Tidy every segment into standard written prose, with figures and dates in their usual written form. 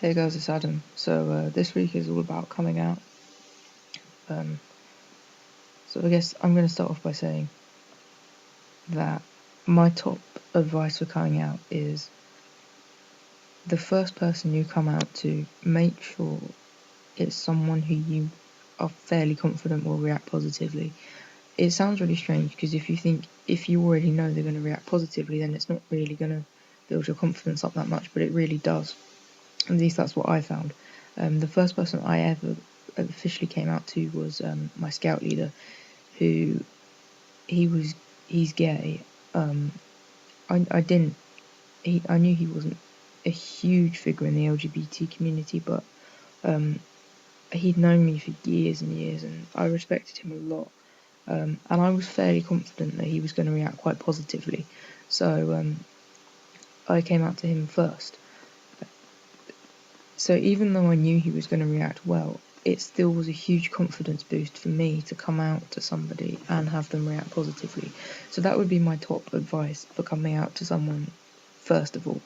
Hey guys, it's Adam. So this week is all about coming out. So I guess I'm going to start off by saying that my top advice for coming out is the first person you come out to, make sure it's someone who you are fairly confident will react positively. It sounds really strange because if you already know they're going to react positively, then it's not really going to build your confidence up that much, but it really does. At least that's what I found. The first person I ever officially came out to was my scout leader, who he's gay. I knew he wasn't a huge figure in the LGBT community, but he'd known me for years and years, and I respected him a lot. And I was fairly confident that he was going to react quite positively, so I came out to him first. So even though I knew he was going to react well, it still was a huge confidence boost for me to come out to somebody and have them react positively. So that would be my top advice for coming out to someone, first of all.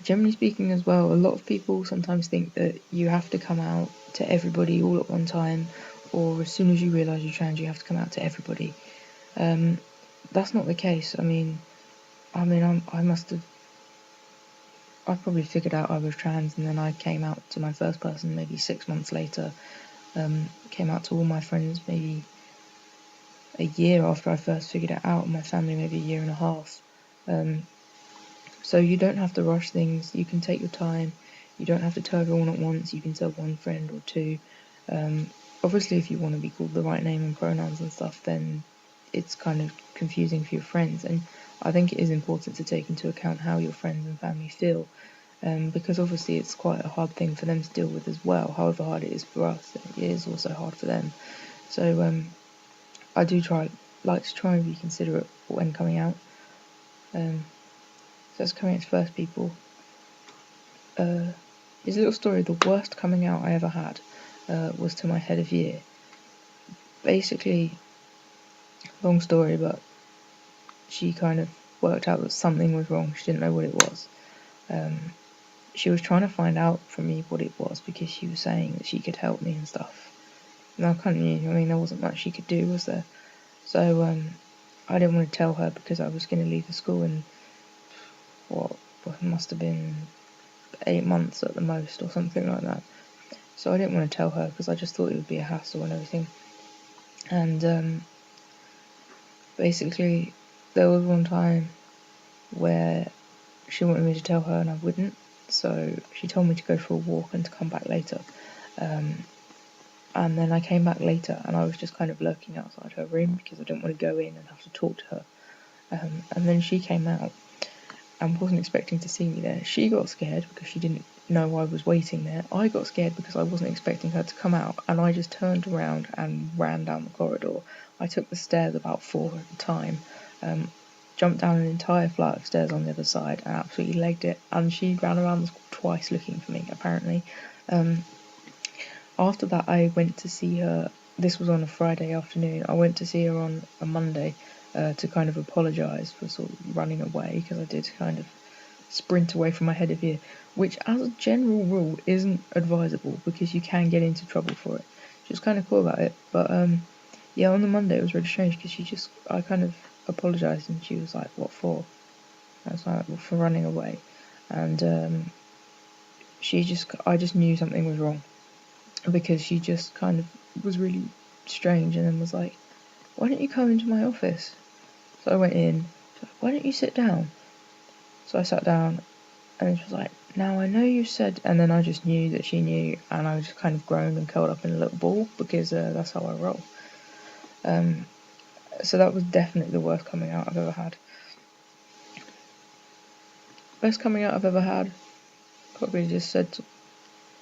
Generally speaking as well, a lot of people sometimes think that you have to come out to everybody all at one time, or as soon as you realise you're trans, you have to come out to everybody. That's not the case. I probably figured out I was trans, and then I came out to my first person maybe 6 months later. Came out to all my friends maybe a year after I first figured it out, and my family maybe a year and a half. So you don't have to rush things. You can take your time. You don't have to tell everyone at once. You can tell one friend or two. Obviously, if you want to be called the right name and pronouns and stuff, then it's kind of confusing for your friends. And I think it is important to take into account how your friends and family feel, because obviously it's quite a hard thing for them to deal with as well. However hard it is for us, it is also hard for them. So I do like to try and be considerate when coming out. So it's coming out to first people. His little story, the worst coming out I ever had was to my head of year. Basically, long story, but she kind of worked out that something was wrong. She didn't know what it was. She was trying to find out from me what it was because she was saying that she could help me and stuff. And I kind of knew, there wasn't much she could do, was there? So I didn't want to tell her because I was going to leave the school in what must have been 8 months at the most or something like that. So I didn't want to tell her because I just thought it would be a hassle and everything. And basically, there was one time where she wanted me to tell her and I wouldn't. So she told me to go for a walk and to come back later. And then I came back later and I was just kind of lurking outside her room because I didn't want to go in and have to talk to her. And then she came out and wasn't expecting to see me there. She got scared because she didn't know I was waiting there. I got scared because I wasn't expecting her to come out, and I just turned around and ran down the corridor. I took the stairs about 4 at the time, jumped down an entire flight of stairs on the other side and absolutely legged it, and she ran around the school twice looking for me, apparently. After that, I went to see her. This was on a Friday afternoon. I went to see her on a Monday to kind of apologise for sort of running away, because I did kind of sprint away from my head of year, which as a general rule isn't advisable because you can get into trouble for it. She was kind of cool about it, but yeah, on the Monday it was really strange because I kind of apologised and she was like, "What for?" I was like, "Well, for running away," and I just knew something was wrong because she just kind of was really strange and then was like, "Why don't you come into my office?" So I went in. She's like, "Why don't you sit down?" So I sat down and she was like, "Now I know you said," and then I just knew that she knew, and I just kind of groaned and curled up in a little ball because that's how I roll. So that was definitely the worst coming out I've ever had. Best coming out I've ever had, probably just said,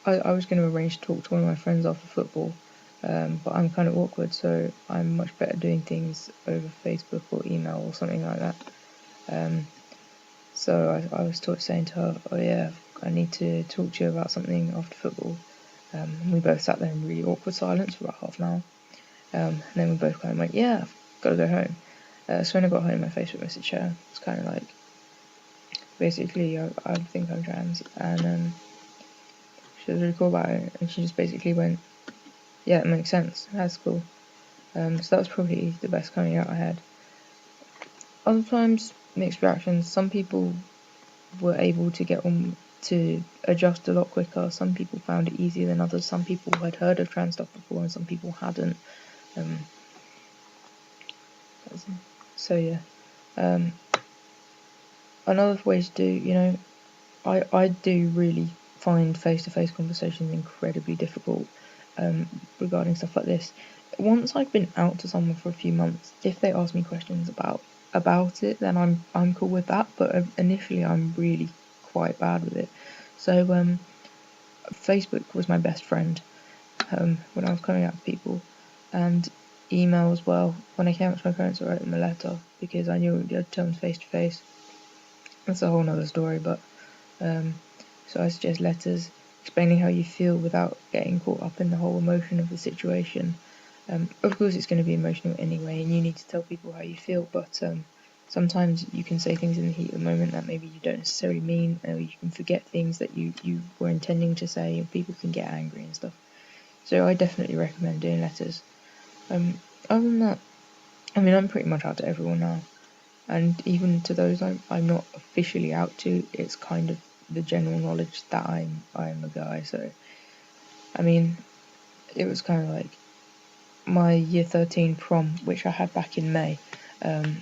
I was going to arrange to talk to one of my friends after football, but I'm kind of awkward, so I'm much better doing things over Facebook or email or something like that. So I was saying to her, "Oh yeah, I need to talk to you about something after football." And we both sat there in really awkward silence for about half an hour. And then we both kind of went, "Yeah, I've got to go home." So when I got home, I Facebook messaged her. It's kind of like, basically, I think I'm trans, and she was really cool about it, and she just basically went, yeah, it makes sense, that's cool. So that was probably the best coming out I had. Other times, mixed reactions. Some people were able to get on to adjust a lot quicker. Some people found it easier than others. Some people had heard of trans stuff before, and some people hadn't. So yeah. Another way to do, I do really find face-to-face conversations incredibly difficult regarding stuff like this. Once I've been out to someone for a few months, if they ask me questions about it, then I'm cool with that. But initially, I'm really quite bad with it. So Facebook was my best friend when I was coming out to people, and email as well. When I came out to my parents, I wrote them a letter because I knew I'd tell them face to face. That's a whole nother story, but so I suggest letters explaining how you feel without getting caught up in the whole emotion of the situation. Of course, it's going to be emotional anyway, and you need to tell people how you feel, but sometimes you can say things in the heat of the moment that maybe you don't necessarily mean, or you can forget things that you were intending to say, and people can get angry and stuff. So I definitely recommend doing letters. Other than that, I mean, I'm pretty much out to everyone now. And even to those I'm not officially out to, it's kind of the general knowledge that I'm a guy. So, I mean, it was kind of like my year 13 prom, which I had back in May. I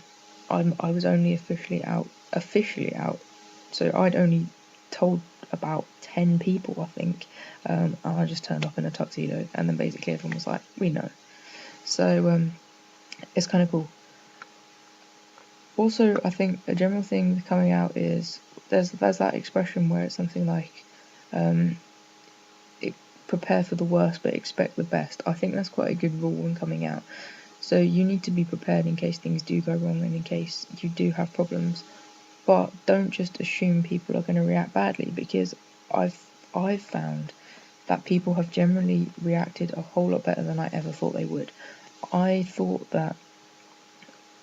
was only officially out. So I'd only told about 10 people, I think, and I just turned up in a tuxedo, and then basically everyone was like, we know. So it's kind of cool. Also, I think a general thing coming out is there's that expression where it's something like prepare for the worst but expect the best. I think that's quite a good rule when coming out. So you need to be prepared in case things do go wrong and in case you do have problems. But don't just assume people are going to react badly, because I've found that people have generally reacted a whole lot better than I ever thought they would. I thought that,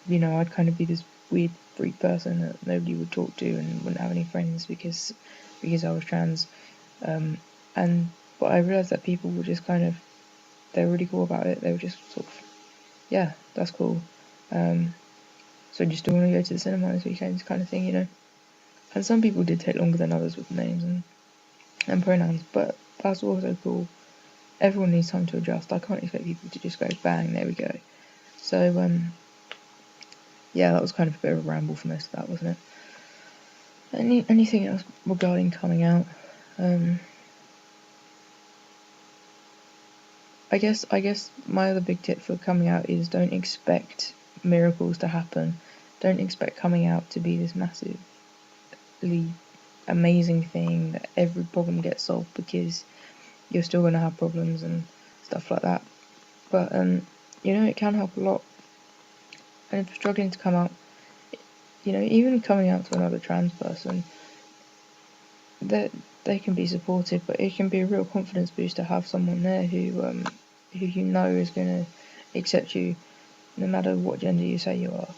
I'd kind of be this weird freak person that nobody would talk to and wouldn't have any friends because I was trans. But I realised that people were just they were really cool about it. They were just sort of, yeah, that's cool. So just do you want to go to the cinema this weekend, kind of thing, And some people did take longer than others with names and pronouns, but that's also cool. Everyone needs time to adjust. I can't expect people to just go bang, there we go. So yeah, that was kind of a bit of a ramble for most of that, wasn't it? Anything else regarding coming out? I guess my other big tip for coming out is don't expect miracles to happen. Don't expect coming out to be this massively amazing thing that every problem gets solved, because you're still going to have problems and stuff like that. But it can help a lot. And if you're struggling to come out, even coming out to another trans person, that they can be supportive, but it can be a real confidence boost to have someone there who is going to accept you no matter what gender you say you are.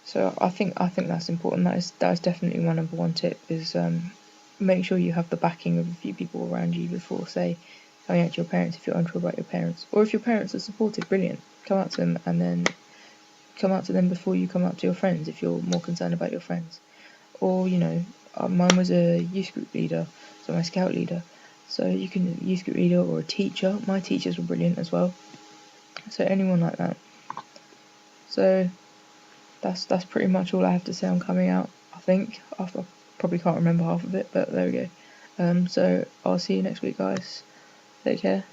So I think that's important. That is definitely my number one tip, is make sure you have the backing of a few people around you before, say, coming out to your parents if you're unsure about your parents. Or if your parents are supportive, brilliant. Come out to them, and then come out to them before you come out to your friends if you're more concerned about your friends. Or, mine was a youth group leader, so my scout leader. So you can youth group leader or a teacher. My teachers were brilliant as well. So anyone like that. So that's pretty much all I have to say on coming out, I think. I probably can't remember half of it, but there we go. So I'll see you next week, guys. Take care.